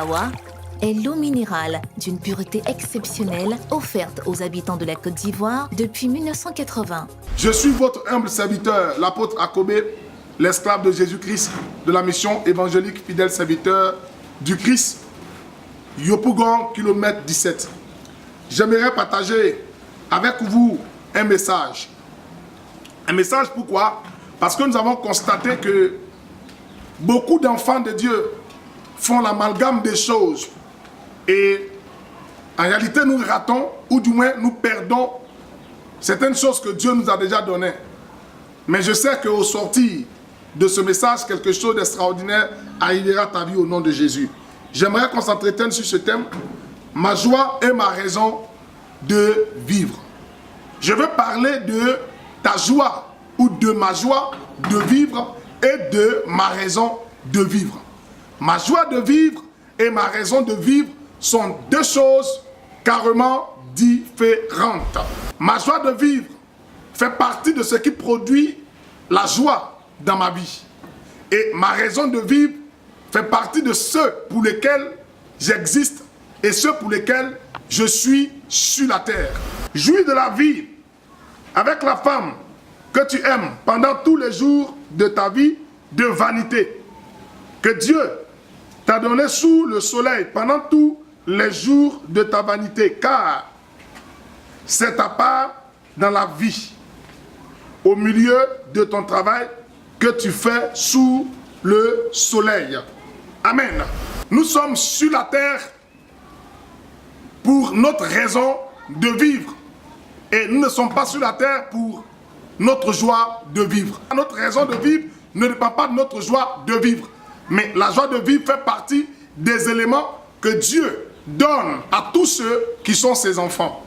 Awa est l'eau minérale d'une pureté exceptionnelle offerte aux habitants de la Côte d'Ivoire depuis 1980. Je suis votre humble serviteur, l'apôtre Akobé, l'esclave de Jésus-Christ de la mission évangélique fidèle serviteur du Christ, Yopougon, kilomètre 17. J'aimerais partager avec vous un message. Un message pourquoi? Parce que nous avons constaté que beaucoup d'enfants de Dieu font l'amalgame des choses. Et en réalité, nous ratons, ou du moins nous perdons certaines choses que Dieu nous a déjà données. Mais je sais qu'au sortir de ce message, quelque chose d'extraordinaire arrivera à ta vie au nom de Jésus. J'aimerais qu'on s'entretienne sur ce thème. Ma joie est ma raison de vivre. Je veux parler de ta joie ou de ma joie de vivre et de ma raison de vivre. Ma joie de vivre et ma raison de vivre sont deux choses carrément différentes. Ma joie de vivre fait partie de ce qui produit la joie dans ma vie. Et ma raison de vivre fait partie de ceux pour lesquels j'existe et ceux pour lesquels je suis sur la terre. Jouis de la vie avec la femme que tu aimes pendant tous les jours de ta vie de vanité que Dieu t'a donné sous le soleil pendant tous les jours de ta vanité, car c'est ta part dans la vie, au milieu de ton travail que tu fais sous le soleil. Amen. Nous sommes sur la terre pour notre raison de vivre. Et nous ne sommes pas sur la terre pour notre joie de vivre. Notre raison de vivre ne dépend pas de notre joie de vivre. Mais la joie de vivre fait partie des éléments que Dieu donne à tous ceux qui sont ses enfants.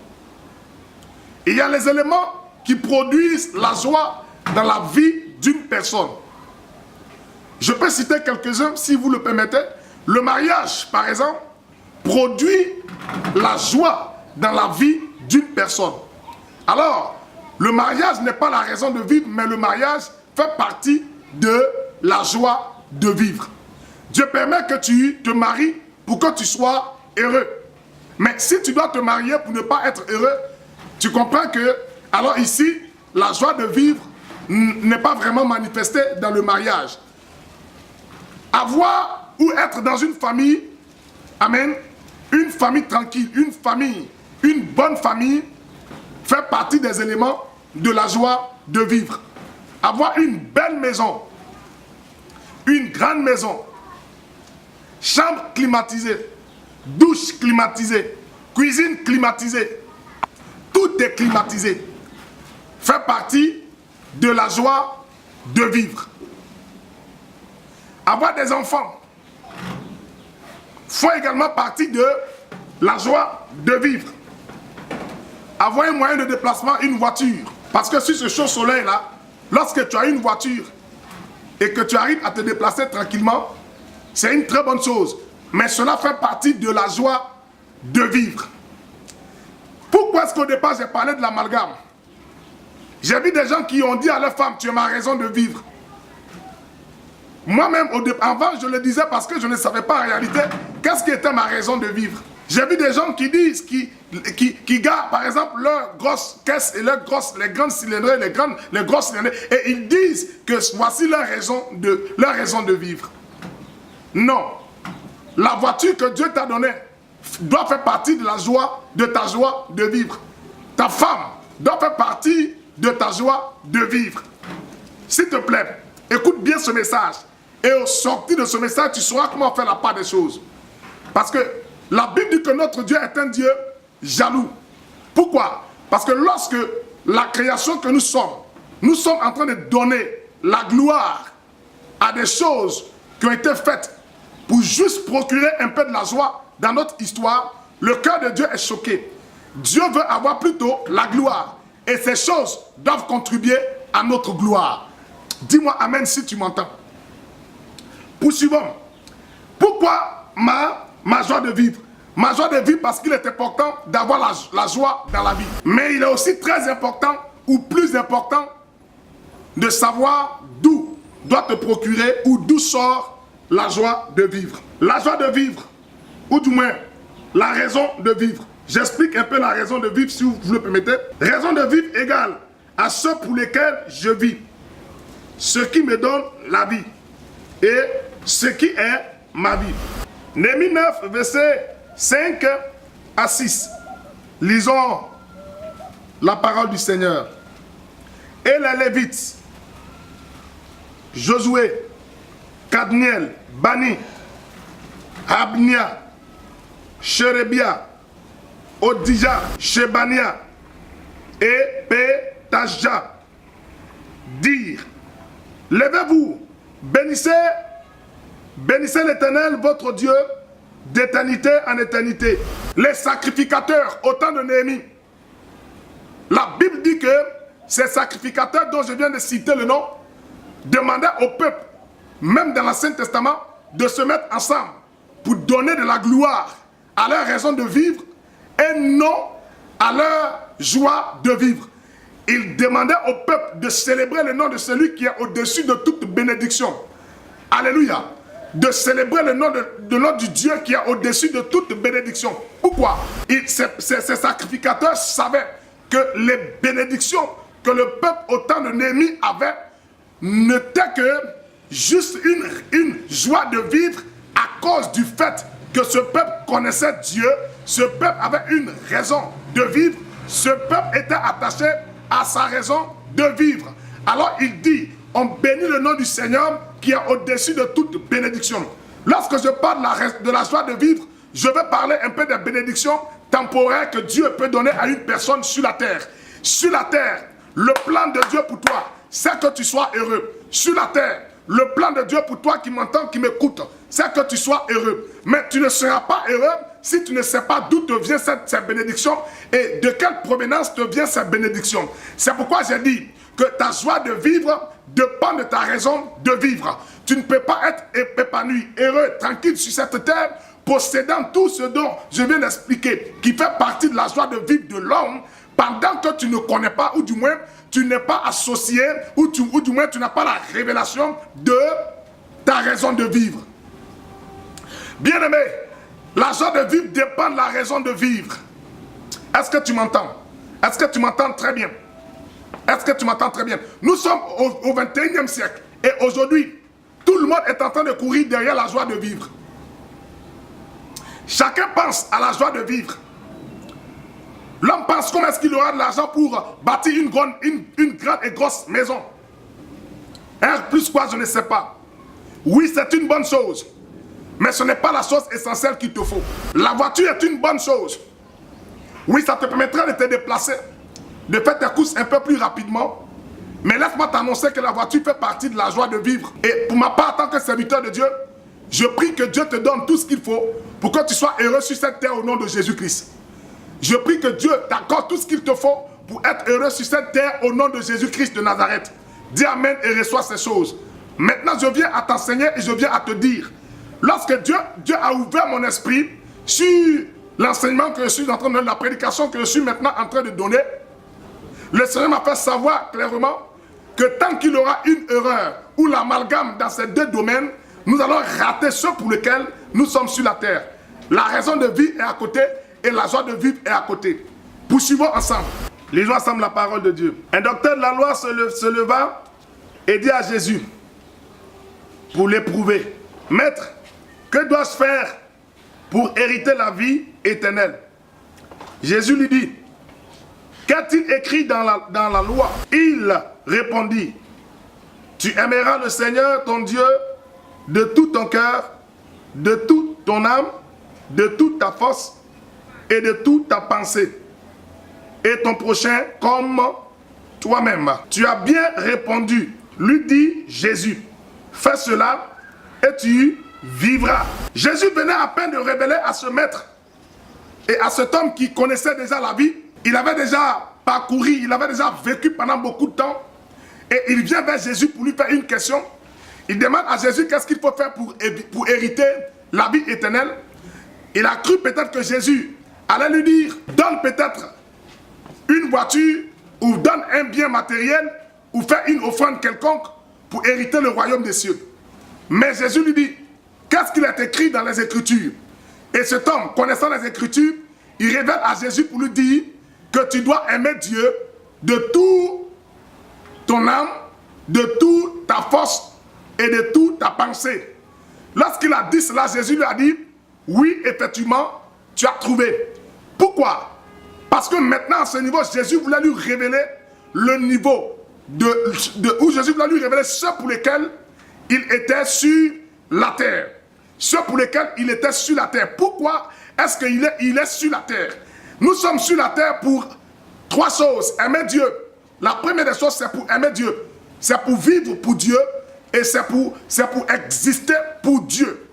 Et il y a les éléments qui produisent la joie dans la vie d'une personne. Je peux citer quelques-uns si vous le permettez. Le mariage, par exemple, produit la joie dans la vie d'une personne. Alors, le mariage n'est pas la raison de vivre, mais le mariage fait partie de la joie de vivre. Dieu permet que tu te maries pour que tu sois heureux. Mais si tu dois te marier pour ne pas être heureux, tu comprends que, alors ici, la joie de vivre n'est pas vraiment manifestée dans le mariage. Avoir ou être dans une famille, amen, une famille tranquille, une bonne famille, fait partie des éléments de la joie de vivre. Avoir une belle maison, une grande maison, chambre climatisée, douche climatisée, cuisine climatisée, tout est climatisé, fait partie de la joie de vivre. Avoir des enfants font également partie de la joie de vivre. Avoir un moyen de déplacement, une voiture. Parce que sur ce chaud soleil-là, lorsque tu as une voiture et que tu arrives à te déplacer tranquillement, c'est une très bonne chose. Mais cela fait partie de la joie de vivre. Pourquoi est-ce qu'au départ j'ai parlé de l'amalgame? J'ai vu des gens qui ont dit à leur femme, tu es ma raison de vivre. Moi-même, avant, je le disais parce que je ne savais pas en réalité qu'est-ce qui était ma raison de vivre. J'ai vu des gens qui disent, qui gardent par exemple leurs grosses caisses et les grandes cylindrées, les grosses cylindrées, et ils disent que voici leur raison de vivre. Non. La voiture que Dieu t'a donnée doit faire partie de la joie, de ta joie de vivre. Ta femme doit faire partie de ta joie de vivre. S'il te plaît, écoute bien ce message. Et au sortir de ce message, tu sauras comment faire la part des choses. Parce que la Bible dit que notre Dieu est un Dieu jaloux. Pourquoi? Parce que lorsque la création que nous sommes en train de donner la gloire à des choses qui ont été faites pour juste procurer un peu de la joie dans notre histoire, le cœur de Dieu est choqué. Dieu veut avoir plutôt la gloire. Et ces choses doivent contribuer à notre gloire. Dis-moi amen si tu m'entends. Poursuivons. Pourquoi ma joie de vivre? Ma joie de vivre parce qu'il est important d'avoir la joie dans la vie. Mais il est aussi très important ou plus important de savoir d'où doit te procurer ou d'où sort la joie de vivre. La joie de vivre ou du moins la raison de vivre. J'explique un peu la raison de vivre si vous le permettez. Raison de vivre égale à ceux pour lesquels je vis, ce qui me donne la vie et ce qui est ma vie. Néhémie 9, versets 5 à 6. Lisons la parole du Seigneur. Et les Lévites, Josué, Kadmiel, Bani, Abnia, Sherebia, Odija, Shebania et Pétajah dirent: levez-vous, bénissez l'Éternel votre Dieu d'éternité en éternité. Les sacrificateurs au temps de Néhémie, la Bible dit que ces sacrificateurs dont je viens de citer le nom demandaient au peuple, même dans l'Ancien Testament, de se mettre ensemble pour donner de la gloire à leur raison de vivre et non à leur joie de vivre. Ils demandaient au peuple de célébrer le nom de celui qui est au-dessus de toute bénédiction. Alléluia. De célébrer le nom du Dieu qui est au-dessus de toute bénédiction. Pourquoi? Ces sacrificateurs savaient que les bénédictions que le peuple au temps de Néhémie avait n'étaient que juste une joie de vivre à cause du fait que ce peuple connaissait Dieu, ce peuple avait une raison de vivre, ce peuple était attaché à sa raison de vivre. Alors il dit, on bénit le nom du Seigneur qui est au-dessus de toute bénédiction. Lorsque je parle de la joie de vivre, je vais parler un peu des bénédictions temporaires que Dieu peut donner à une personne sur la terre. Sur la terre, le plan de Dieu pour toi, c'est que tu sois heureux. Sur la terre, le plan de Dieu pour toi qui m'entend, qui m'écoute, c'est que tu sois heureux. Mais tu ne seras pas heureux si tu ne sais pas d'où te vient cette bénédiction et de quelle provenance te vient cette bénédiction. C'est pourquoi j'ai dit que ta joie de vivre dépend de ta raison de vivre. Tu ne peux pas être épanoui, heureux, tranquille sur cette terre, possédant tout ce dont je viens d'expliquer, qui fait partie de la joie de vivre de l'homme, pendant que tu ne connais pas, ou du moins tu n'es pas associé, ou du moins tu n'as pas la révélation de ta raison de vivre. Bien-aimé, la joie de vivre dépend de la raison de vivre. Est-ce que tu m'entends? Est-ce que tu m'entends très bien? Est-ce que tu m'entends très bien? Nous sommes au 21e siècle et aujourd'hui, tout le monde est en train de courir derrière la joie de vivre. Chacun pense à la joie de vivre. L'homme pense comment est-ce qu'il aura de l'argent pour bâtir une grande et grosse maison. Plus quoi, je ne sais pas. Oui, c'est une bonne chose. Mais ce n'est pas la chose essentielle qu'il te faut. La voiture est une bonne chose. Oui, ça te permettra de te déplacer, de faire tes courses un peu plus rapidement. Mais laisse-moi t'annoncer que la voiture fait partie de la joie de vivre. Et pour ma part, en tant que serviteur de Dieu, je prie que Dieu te donne tout ce qu'il faut pour que tu sois heureux sur cette terre au nom de Jésus-Christ. Je prie que Dieu t'accorde tout ce qu'il te faut pour être heureux sur cette terre au nom de Jésus-Christ de Nazareth. Dis Amen et reçois ces choses. Maintenant, je viens à t'enseigner et je viens à te dire. Lorsque Dieu a ouvert mon esprit sur l'enseignement que je suis en train de donner, la prédication que je suis maintenant en train de donner, le Seigneur m'a fait savoir clairement que tant qu'il y aura une erreur ou l'amalgame dans ces deux domaines, nous allons rater ceux pour lesquels nous sommes sur la terre. La raison de vie est à côté et la joie de vivre est à côté. Poursuivons ensemble. Lisons ensemble la parole de Dieu. Un docteur de la loi se leva et dit à Jésus, pour l'éprouver, « Maître, que dois-je faire pour hériter la vie éternelle ?» Jésus lui dit, « Qu'a-t-il écrit dans la loi ?» Il répondit, « Tu aimeras le Seigneur ton Dieu de tout ton cœur, de toute ton âme, de toute ta force et de toute ta pensée, et ton prochain comme toi-même. » Tu as bien répondu, lui dit Jésus. Fais cela et tu vivras. Jésus venait à peine de révéler à ce maître et à cet homme qui connaissait déjà la vie. Il avait déjà parcouru, il avait déjà vécu pendant beaucoup de temps. Et il vient vers Jésus pour lui faire une question. Il demande à Jésus qu'est-ce qu'il faut faire pour hériter la vie éternelle. Il a cru peut-être que Jésus allait lui dire, donne peut-être une voiture ou donne un bien matériel ou fais une offrande quelconque pour hériter le royaume des cieux. Mais Jésus lui dit, qu'est-ce qu'il est écrit dans les Écritures? Et cet homme, connaissant les Écritures, il révèle à Jésus pour lui dire que tu dois aimer Dieu de tout ton âme, de toute ta force et de toute ta pensée. Lorsqu'il a dit cela, Jésus lui a dit, oui, effectivement, tu as trouvé. Pourquoi? Parce que maintenant, à ce niveau, Jésus voulait lui révéler le niveau où Jésus voulait lui révéler ceux pour lesquels il était sur la terre. Ceux pour lesquels il était sur la terre. Pourquoi est-ce qu'il est sur la terre? Nous sommes sur la terre pour trois choses. Aimer Dieu. La première des choses, c'est pour aimer Dieu. C'est pour vivre pour Dieu et c'est pour exister pour Dieu.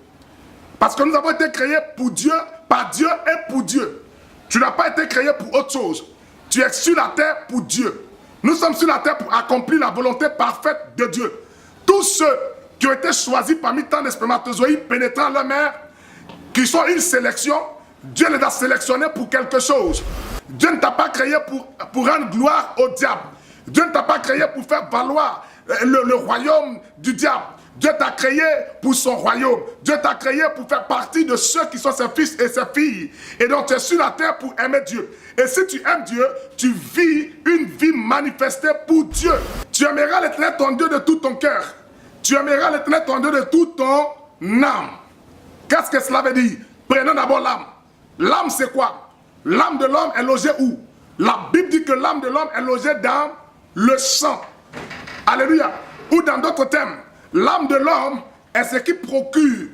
Parce que nous avons été créés pour Dieu, par Dieu et pour Dieu. Tu n'as pas été créé pour autre chose. Tu es sur la terre pour Dieu. Nous sommes sur la terre pour accomplir la volonté parfaite de Dieu. Tous ceux qui ont été choisis parmi tant de spermatozoïdes pénétrant leur mère, qui sont une sélection, Dieu les a sélectionnés pour quelque chose. Dieu ne t'a pas créé pour rendre gloire au diable. Dieu ne t'a pas créé pour faire valoir le royaume du diable. Dieu t'a créé pour son royaume. Dieu t'a créé pour faire partie de ceux qui sont ses fils et ses filles. Et donc tu es sur la terre pour aimer Dieu. Et si tu aimes Dieu, tu vis une vie manifestée pour Dieu. Tu aimeras l'Éternel ton Dieu de tout ton cœur. Tu aimeras l'Éternel ton Dieu de toute ton âme. Qu'est-ce que cela veut dire? Prenons d'abord l'âme. L'âme c'est quoi? L'âme de l'homme est logée où? La Bible dit que l'âme de l'homme est logée dans le sang. Alléluia. Ou dans d'autres termes, l'âme de l'homme est ce qui procure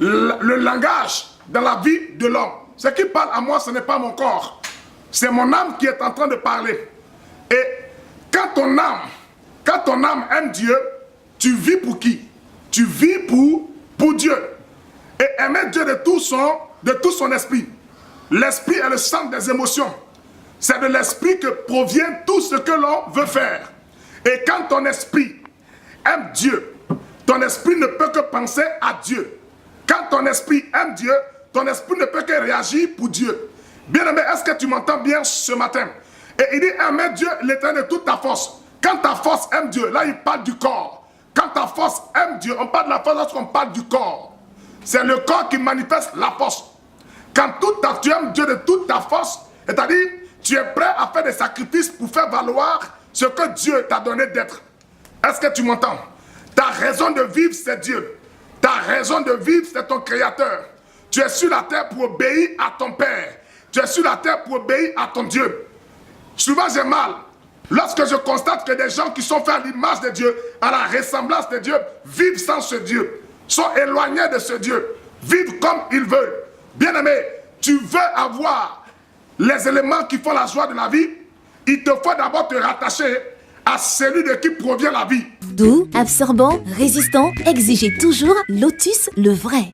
le langage dans la vie de l'homme. Ce qui parle à moi, ce n'est pas mon corps. C'est mon âme qui est en train de parler. Et quand ton âme aime Dieu, tu vis pour qui? Tu vis pour Dieu. Et aimer Dieu de tout son esprit. L'esprit est le centre des émotions. C'est de l'esprit que provient tout ce que l'on veut faire. Et quand ton esprit aime Dieu, ton esprit ne peut que penser à Dieu. Quand ton esprit aime Dieu, ton esprit ne peut que réagir pour Dieu. Bien-aimé, est-ce que tu m'entends bien ce matin? Et il dit, aimer Dieu, l'Éternel de toute ta force. Quand ta force aime Dieu, là il parle du corps. Quand ta force aime Dieu, on parle de la force lorsqu'on parle du corps. C'est le corps qui manifeste la force. Quand tu aimes Dieu de toute ta force, c'est-à-dire, tu es prêt à faire des sacrifices pour faire valoir ce que Dieu t'a donné d'être. Est-ce que tu m'entends? Ta raison de vivre, c'est Dieu. Ta raison de vivre, c'est ton Créateur. Tu es sur la terre pour obéir à ton Père. Tu es sur la terre pour obéir à ton Dieu. Souvent, j'ai mal lorsque je constate que des gens qui sont faits à l'image de Dieu, à la ressemblance de Dieu, vivent sans ce Dieu, sont éloignés de ce Dieu, vivent comme ils veulent. Bien-aimé, tu veux avoir les éléments qui font la joie de la vie, il te faut d'abord te rattacher à celui de qui provient la vie. Doux, absorbant, résistant, exigez toujours Lotus le vrai.